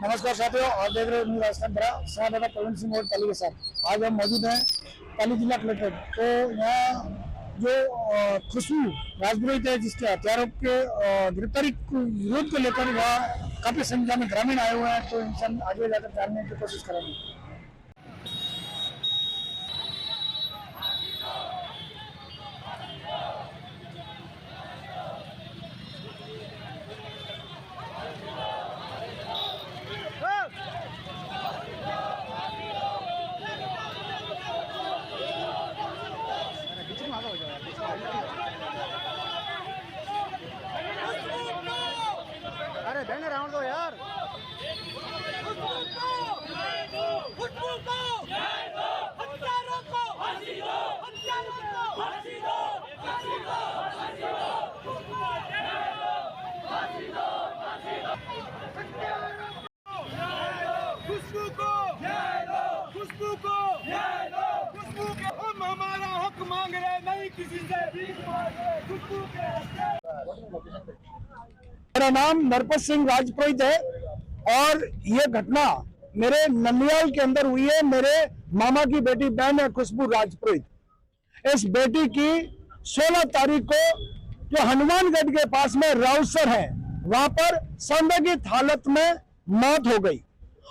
नमस्कार साथियों, और देख रहे हो न्यू राजस्थान बड़ा संवाददाता प्रवीण सिंह और पाली के साथ। आज हम मौजूद हैं पाली जिला कलेक्ट्रेट। तो यहाँ जो खुशबू राजपुरोहित है, जिसके हथियारों के गिरफ्तारी विरोध को लेकर वहाँ काफी संख्या में ग्रामीण आए हुए हैं। तो इनसे आगे जाकर जानने की कोशिश करेंगे। अरे बहने राउंड दो यार। खुशबू को न्याय दो, खुशबू को न्याय दो, खुशबू के हम हमारा हक मांग रहे, नहीं किसी से भीख मांग रहे। खुशबू के मेरा नाम नरपत सिंह राजपुरोहित है और ये घटना मेरे ननियाल के अंदर हुई है। मेरे मामा की बेटी बहन है खुशबू राजपुरोहित। इस बेटी की 16 तारीख को जो हनुमानगढ़ के पास में राउसर है, वहां पर संदिग्ध हालत में मौत हो गई।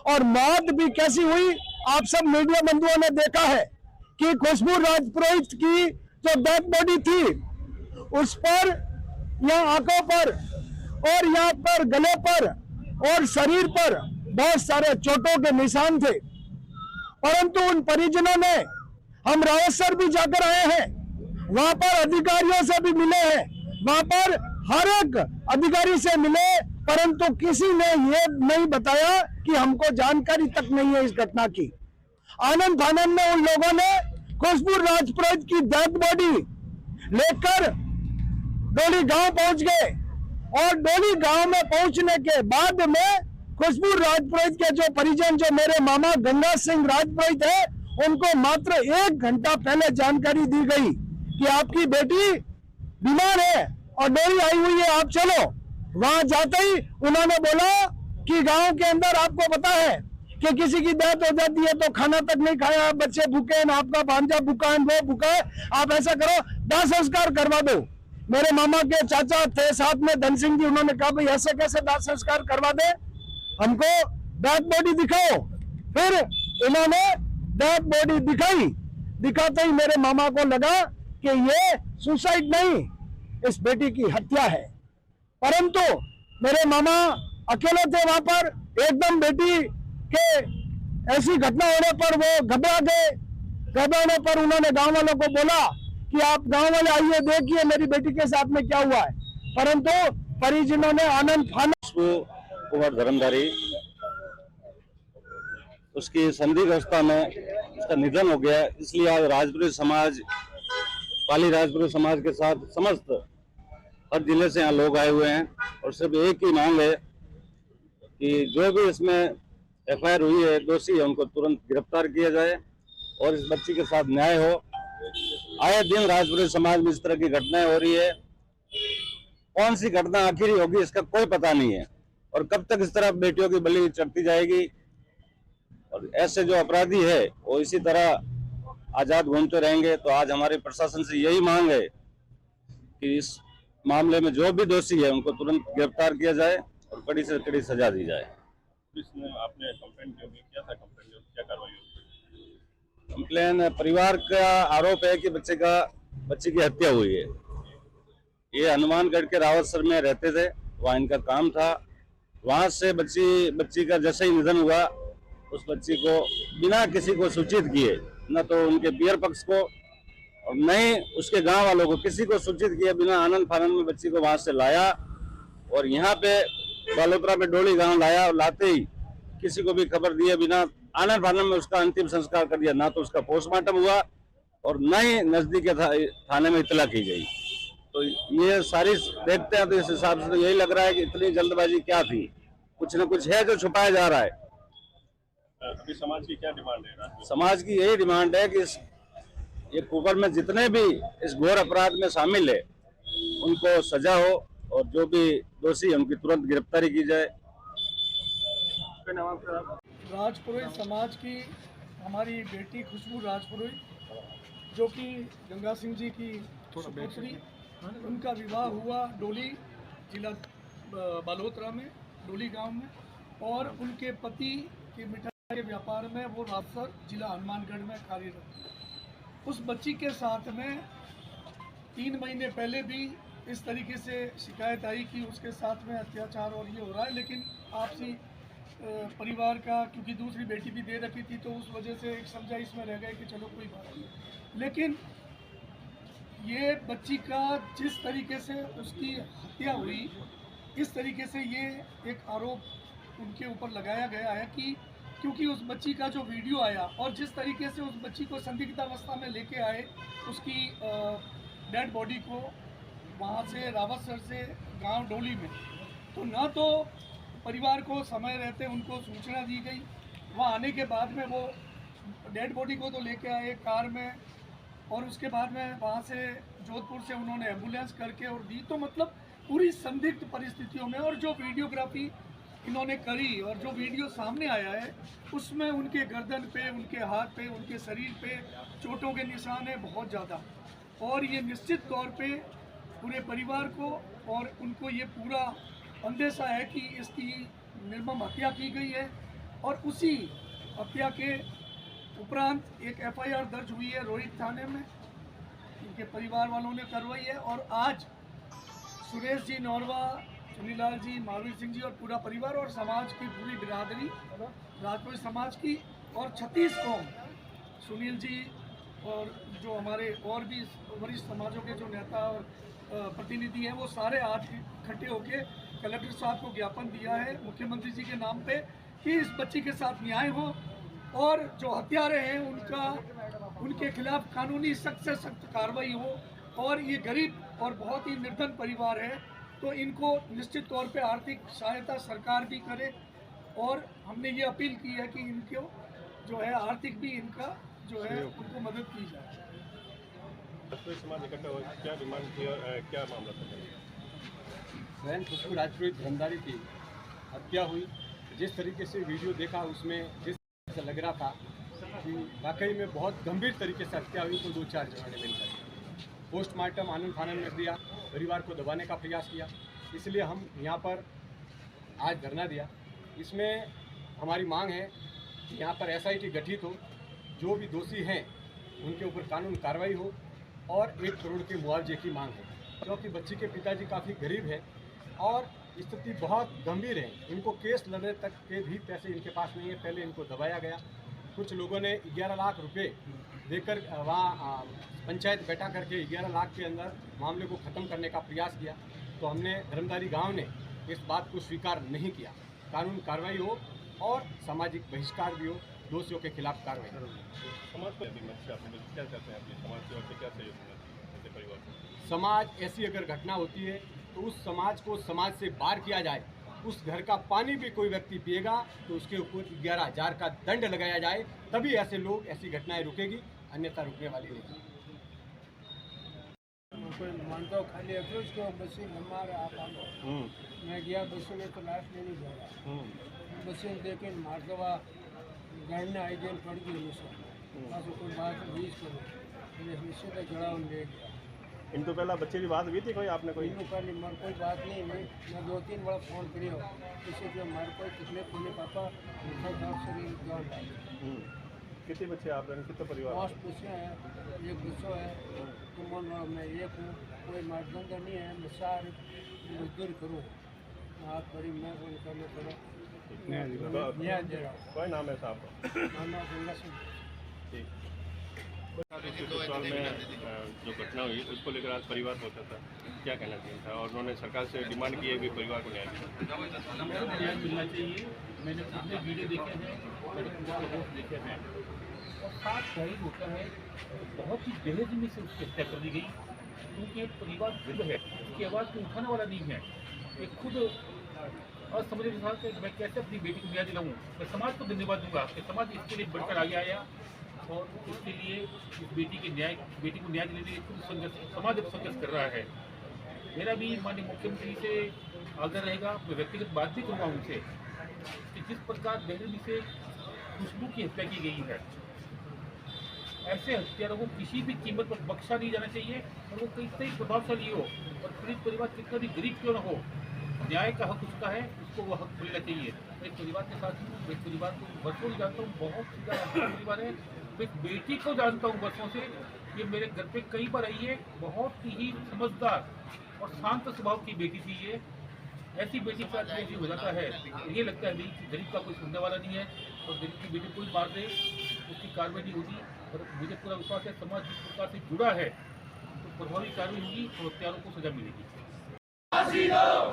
और मौत भी कैसी हुई, आप सब मीडिया बंधुओं ने देखा है कि खुशबू राजपुरोहित की जो डेड बॉडी थी, उस पर यहाँ आंखों पर और यहाँ पर गले पर और शरीर पर बहुत सारे चोटों के निशान थे। परंतु उन परिजनों ने, हम रावतसर भी जाकर आए हैं, वहां पर अधिकारियों से भी मिले हैं, वहां पर हर एक अधिकारी से मिले, परंतु किसी ने ये नहीं बताया कि हमको जानकारी तक नहीं है इस घटना की। आनंद फानंद में उन लोगों ने खुशबू राजपुरोहित की डेड बॉडी लेकर डोली गांव पहुंच गए और डोली गांव में पहुंचने के बाद में खुशबू राजपुरोहित के जो परिजन, जो मेरे मामा गंगा सिंह राजपुरोहित है, उनको मात्र 1 घंटा पहले जानकारी दी गई कि आपकी बेटी बीमार है और डोली आई हुई है, आप चलो। वहां जाते ही उन्होंने बोला कि गांव के अंदर आपको पता है कि किसी की डेथ हो जाती है तो खाना तक नहीं खाया, बच्चे भूखे हैं, आपका भांजा भूखा है, वो भूखा है, आप ऐसा करो दाह संस्कार करवा दो। मेरे मामा के चाचा थे साथ में धन सिंह जी, उन्होंने कहा भाई ऐसे कैसे दाह संस्कार करवा दे, हमको डेड बॉडी दिखाओ। फिर इन्होंने डेड बॉडी दिखाई। दिखाते ही मेरे मामा को लगा कि ये सुसाइड नहीं, इस बेटी की हत्या है। परंतु मेरे मामा अकेले थे वहां पर, एकदम बेटी के ऐसी घटना होने पर वो घबरा गए। घबराने पर उन्होंने गांव वालों को बोला कि आप गांव वाले आइए, देखिए मेरी बेटी के साथ में क्या हुआ है। परंतु परिजनों ने आनंद फानंद कुंवर धर्मधारी, उसकी संदिग्ध अवस्था में उसका निधन हो गया। इसलिए आज राजपुरी समाज, पाली राजपुरी समाज के साथ समस्त हर जिले से यहाँ लोग आए हुए हैं और सिर्फ एक ही मांग है कि जो भी इसमें FIR हुई है, दोषी है, उनको तुरंत गिरफ्तार किया जाए और इस बच्ची के साथ न्याय हो। आए दिन राजपुरी समाज में इस तरह की घटनाएं हो रही है, कौन सी घटना आखिरी होगी इसका कोई पता नहीं है और कब तक इस तरह बेटियों की बलि चढ़ती जाएगी। और ऐसे जो अपराधी है वो इसी तरह आजाद घूमते रहेंगे। तो आज हमारे प्रशासन से यही मांग है कि इस मामले में जो भी दोषी है उनको तुरंत गिरफ्तार किया जाए और कड़ी से कड़ी सजा दी जाए। आपने कंप्लेंट किया था, कंप्लेंट क्या कार्रवाई हुई? कंप्लेन, परिवार का आरोप है कि बच्ची की हत्या हुई है। ये हनुमानगढ़ के रावतसर में रहते थे, वहाँ इनका काम था। वहाँ से बच्ची का जैसे ही निधन हुआ, उस बच्ची को बिना किसी को सूचित किए, न तो उनके पियर पक्ष को और न ही उसके गांव वालों को, किसी को सूचित किए बिना आनंद फानंद में बच्ची को वहाँ से लाया और यहाँ पे बालोतरा में डोली गांव लाया और लाते ही किसी को भी खबर दिए बिना आनंद फानंद में उसका अंतिम संस्कार कर दिया। ना तो उसका पोस्टमार्टम हुआ और न ही नजदीक के थाने में इतला की गई। तो ये सारी देखते हैं तो इस हिसाब से तो यही लग रहा है कि इतनी जल्दबाजी क्या थी, कुछ न कुछ है जो छुपाया जा रहा है। अभी समाज की क्या डिमांड है? समाज की यही डिमांड है कि ये कुकर में जितने भी इस घोर अपराध में शामिल है उनको सजा हो और जो भी दोषी है उनकी तुरंत गिरफ्तारी की जाए। राजपुरोहित समाज की हमारी बेटी खुशबू राजपुरोहित जो कि गंगा सिंह जी की सुपुत्री, उनका विवाह हुआ डोली जिला बालोतरा में, डोली गांव में, और उनके पति के मिठाई के व्यापार में वो राजसर जिला हनुमानगढ़ में कार्यरत। उस बच्ची के साथ में 3 महीने पहले भी इस तरीके से शिकायत आई कि उसके साथ में अत्याचार और ये हो रहा है, लेकिन आपसी परिवार का, क्योंकि दूसरी बेटी भी दे रखी थी तो उस वजह से एक समझाइश में रह गए कि चलो कोई बात नहीं। लेकिन ये बच्ची का जिस तरीके से उसकी हत्या हुई, इस तरीके से ये एक आरोप उनके ऊपर लगाया गया है कि क्योंकि उस बच्ची का जो वीडियो आया और जिस तरीके से उस बच्ची को संदिग्धावस्था में लेके आए, उसकी डेड बॉडी को वहाँ से रावतसर से गांव डोली में, तो न तो परिवार को समय रहते उनको सूचना दी गई, वहाँ आने के बाद में वो डेड बॉडी को तो लेके आए कार में, और उसके बाद में वहाँ से जोधपुर से उन्होंने एम्बुलेंस करके और दी। तो मतलब पूरी संदिग्ध परिस्थितियों में, और जो वीडियोग्राफी इन्होंने करी और जो वीडियो सामने आया है उसमें उनके गर्दन पे, उनके हाथ पे, उनके शरीर पे चोटों के निशान है बहुत ज़्यादा, और ये निश्चित तौर पे पूरे परिवार को और उनको ये पूरा अंदेशा है कि इसकी निर्मम हत्या की गई है। और उसी हत्या के उपरांत एक FIR दर्ज हुई है रोहित थाने में, इनके परिवार वालों ने करवाई है। और आज सुरेश जी नौरवा, चुनीलाल जी, महावीर सिंह जी और पूरा परिवार और समाज की पूरी बिरादरी, राजपूत समाज की और 36 कौम, सुनील जी और जो हमारे और भी वरिष्ठ समाजों के जो नेता और प्रतिनिधि हैं, वो सारे आज इकट्ठे होकर कलेक्टर साहब को ज्ञापन दिया है मुख्यमंत्री जी के नाम पे कि इस बच्ची के साथ न्याय हो और जो हत्यारे हैं उनके खिलाफ कानूनी सख्त से सख्त कार्रवाई हो। और ये गरीब और बहुत ही निर्धन परिवार है, तो इनको निश्चित तौर पे आर्थिक सहायता सरकार भी करे, और हमने ये अपील की है कि इनको जो है आर्थिक भी इनका जो है उनको मदद की जाए। समाज इकट्ठा हुआ, क्या डिमांड थी और क्या मामला था? बहन खुशबू राजपुरोहित धर्मदारी की हत्या हुई। जिस तरीके से वीडियो देखा उसमें जिस तरह से लग रहा था कि वाकई में बहुत गंभीर तरीके से हत्या हुई, तो 2-4 जगह ने मिलकर पोस्टमार्टम आनंद फानंद में दिया, परिवार को दबाने का प्रयास किया। इसलिए हम यहाँ पर आज धरना दिया। इसमें हमारी मांग है कि यहाँ पर SIT गठित हो, जो भी दोषी हैं उनके ऊपर कानून कार्रवाई हो, और 1 करोड़ के मुआवजे की मांग है, क्योंकि बच्ची के पिताजी काफ़ी गरीब हैं और स्थिति बहुत गंभीर है। इनको केस लड़ने तक के भी पैसे इनके पास नहीं है। पहले इनको दबाया गया, कुछ लोगों ने 11 लाख रुपए देकर वहाँ पंचायत बैठा करके 11 लाख के अंदर मामले को ख़त्म करने का प्रयास किया। तो हमने धर्मदारी गांव ने इस बात को स्वीकार नहीं किया। कानून कार्रवाई हो और सामाजिक बहिष्कार भी हो, दोषियों के खिलाफ कार्रवाई। समाज को क्या चाहते हैं अपने समाज की ओर से, क्या सहयोग मिलता है परिवार को? समाज ऐसी अगर घटना होती है तो उस समाज को समाज से बाहर किया जाए। उस घर का पानी भी कोई व्यक्ति पिएगा तो उसके ऊपर 11,000 का दंड लगाया जाए, तभी ऐसे लोग, ऐसी घटनाएं रुकेगी, अन्यथा रुकने वाली नहीं। कोई मानता खाली अप्रोच को बच्चे हमारे आप मैं गया बच्चों में तो लाश लेने जा रहा बच्चे देखे मारदवा गाड़ी आई दिन पड़ गई बस कोई बात बीच करो निश्चित जड़ा ले गया। इन तो पहला बच्चे की बात हुई थी कोई आपने कोई? पहले मर कोई बात नहीं हुई। मैं 2-3 बार फ़ोन करियो किसी जो मर कोई कितने पुणे पापा कितने बच्चे आप लोग, कितने परिवार? 5 बच्चे हैं, 1 बच्चा है, तुम मैं एक हूँ, कोई मर्दंगा नहीं है। मैं सारे मजदूर करूँ, आप बड़ी मेहरबानी करने करो, न्याय दे रहा हूँ। कोई नाम है साहब? नाम गंगा सिंह। ठीक। ससुराल में जो घटना हुई उसको लेकर आज परिवार पहुंचा था, क्या कहना चाहिए था? और उन्होंने सरकार से डिमांड की है कि परिवार को न्याय मिलना चाहिए। मैंने अपने वीडियो देखे हैं, मेरे परिवार दोस्त देखे हैं, और साथ शहीद होता है बहुत ही बेहजमी से उसकी हत्या कर दी गई, क्योंकि एक परिवार खुद है, उसकी आवाज़ को उठाने वाला नहीं है। एक खुद असमझ के साथ कि मैं कैसे अपनी बेटी को न्याय दिलाऊँ। मैं समाज को धन्यवाद दूंगा कि समाज इसके लिए बढ़कर आगे आया और इसके लिए इस बेटी को न्याय दिलाने के लिए खुद संघर्ष, समाज अब संघर्ष कर रहा है। मेरा भी माननीय मुख्यमंत्री से आग्रह रहेगा, मैं व्यक्तिगत बात भी करूँगा उनसे कि जिस प्रकार बहरमी से खुशबू की हत्या की गई है, ऐसे हत्यारों को किसी भी कीमत पर बख्शा नहीं जाना चाहिए, और वो कितना ही प्रभावशाली हो और पीड़ित परिवार कितना भी गरीब क्यों न हो, न्याय का हक उसका है, उसको वो हक मिलना चाहिए। मैं एक परिवार के साथ हूँ, एक परिवार को वर्षों से जानता हूँ, बहुत सीधा परिवार है। मैं एक बेटी को जानता हूँ वर्षों से, ये मेरे घर पे कई बार आई है, बहुत ही समझदार और शांत स्वभाव की बेटी थी ये। ऐसी बेटी के साथ बेटी हो जाता है, ये लगता है गरीब का कोई सुनने वाला नहीं है, और गरीब की बेटी कोई मार दे उसकी कार्रवाई नहीं होगी। और मुझे पूरा विश्वास है समाज जिस प्रकार से जुड़ा है तो प्रभावी कार्रवाई होगी और हत्यारों को सजा मिलेगी।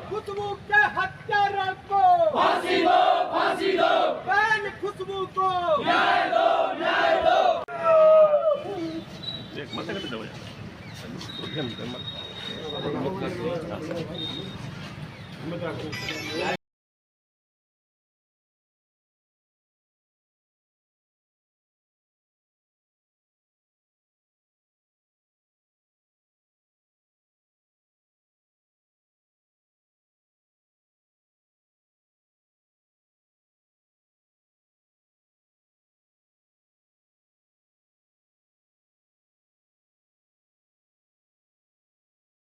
खुशबू के हत्यारों को फांसी दो, फांसी दो। बहन खुशबू को न्याय दो, न्याय दो। एक मत कर दो यार।